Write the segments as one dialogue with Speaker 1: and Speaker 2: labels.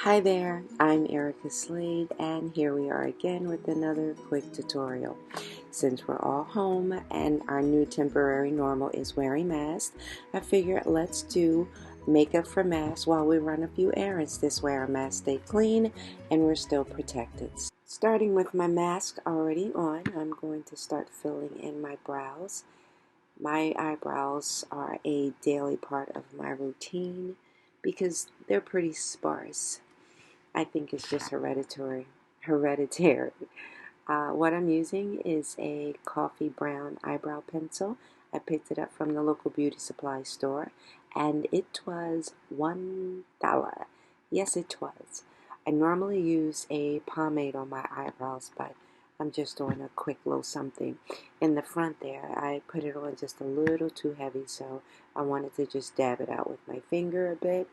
Speaker 1: Hi there, I'm Erica Slade, and here we are again with another quick tutorial. Since we're all home and our new temporary normal is wearing masks, I figured let's do makeup for masks while we run a few errands. This way our masks stay clean and we're still protected. Starting with my mask already on, I'm going to start filling in my brows. My eyebrows are a daily part of my routine because they're pretty sparse. I think it's just hereditary. What I'm using is a coffee brown eyebrow pencil. I picked it up from the local beauty supply store, and it was $1. Yes, it was. I normally use a pomade on my eyebrows, but I'm just doing a quick little something in the front there. I put it on just a little too heavy, so I wanted to just dab it out with my finger a bit,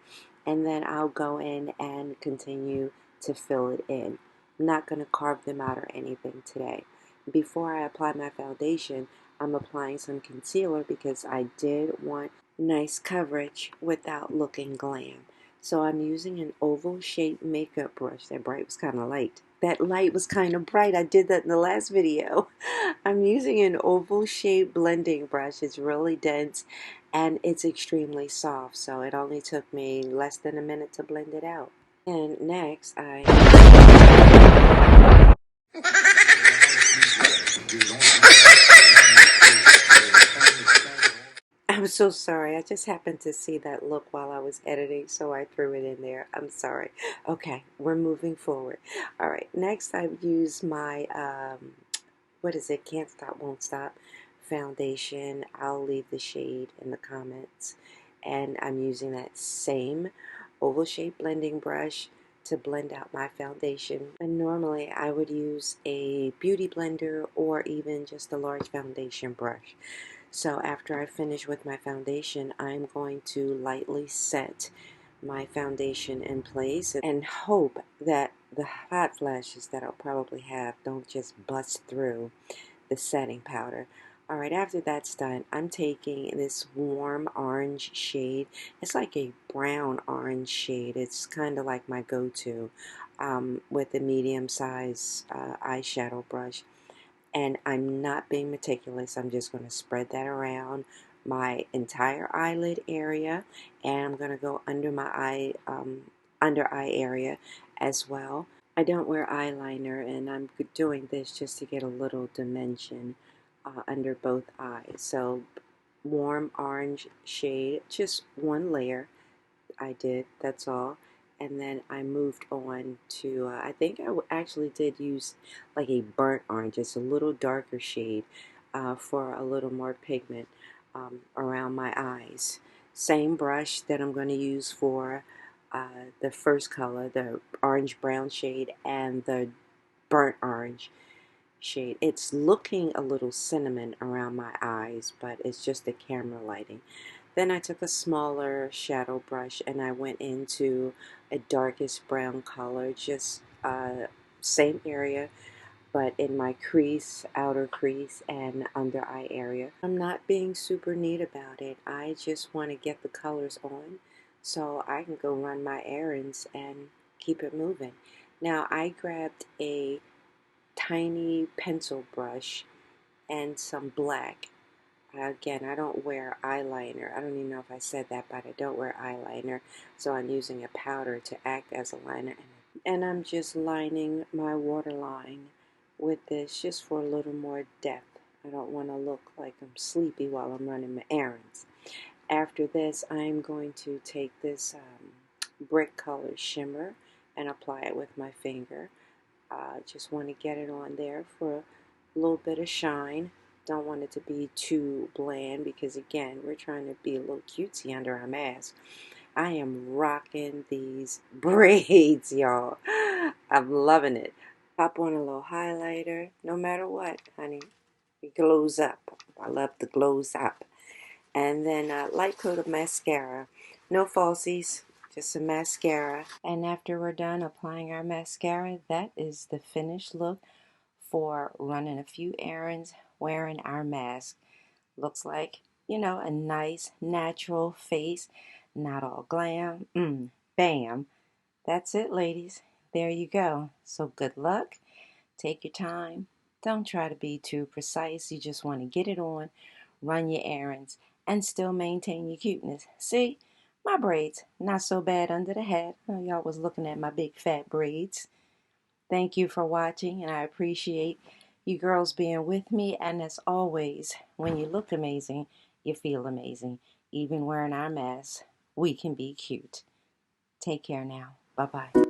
Speaker 1: and then I'll go in and continue to fill it in. I'm not going to carve them out or anything today. Before I apply my foundation, I'm applying some concealer because I did want nice coverage without looking glam. So I'm using an oval shaped makeup brush. That bright was kind of light. That light was kind of bright. I did that in the last video. I'm using an oval shaped blending brush. It's really dense and it's extremely soft. So it only took me less than a minute to blend it out. And next I'm so sorry. I just happened to see that look while I was editing, so I threw it in there. I'm sorry. Okay, we're moving forward. All right, next I've used my, what is it? Can't Stop, Won't Stop foundation. I'll leave the shade in the comments. And I'm using that same oval shaped blending brush to blend out my foundation. And normally I would use a beauty blender or even just a large foundation brush. So after I finish with my foundation, I'm going to lightly set my foundation in place and hope that the hot flashes that I'll probably have don't just bust through the setting powder. Alright, after that's done, I'm taking this warm orange shade. It's like a brown orange shade. It's kind of like my go-to with a medium size eyeshadow brush. And I'm not being meticulous. I'm just going to spread that around my entire eyelid area, and I'm going to go under my under eye area as well. I don't wear eyeliner, and I'm doing this just to get a little dimension under both eyes. So warm orange shade, just one layer I did, that's all. And then I moved on to, I think I actually did use like a burnt orange. It's a little darker shade for a little more pigment around my eyes. Same brush that I'm going to use for the first color, the orange brown shade, and the burnt orange shade. It's looking a little cinnamon around my eyes, but it's just the camera lighting. Then I took a smaller shadow brush and I went into a darkest brown color, just same area, but in my crease, outer crease, and under eye area. I'm not being super neat about it. I just want to get the colors on so I can go run my errands and keep it moving. Now I grabbed a tiny pencil brush and some black. Again, I don't wear eyeliner. I don't even know if I said that, but I don't wear eyeliner. So I'm using a powder to act as a liner. And I'm just lining my waterline with this just for a little more depth. I don't want to look like I'm sleepy while I'm running my errands. After this, I'm going to take this brick color shimmer and apply it with my finger. Just want to get it on there for a little bit of shine. Don't want it to be too bland because again, we're trying to be a little cutesy under our mask. I am rocking these braids, y'all. I'm loving it. Pop on a little highlighter, no matter what, honey. It glows up. I love the glows up. And then a light coat of mascara. No falsies, just some mascara. And after we're done applying our mascara, that is the finished look for running a few errands wearing our mask. Looks like, you know, a nice natural face, not all glam. Bam. That's it, ladies. There you go. So good luck. Take your time. Don't try to be too precise. You just want to get it on, run your errands, and still maintain your cuteness. See, my braids, not so bad under the hat. Oh, y'all was looking at my big fat braids. Thank you for watching, and I appreciate you girls being with me. And as always, when you look amazing, you feel amazing. Even wearing our masks, we can be cute. Take care now. Bye-bye.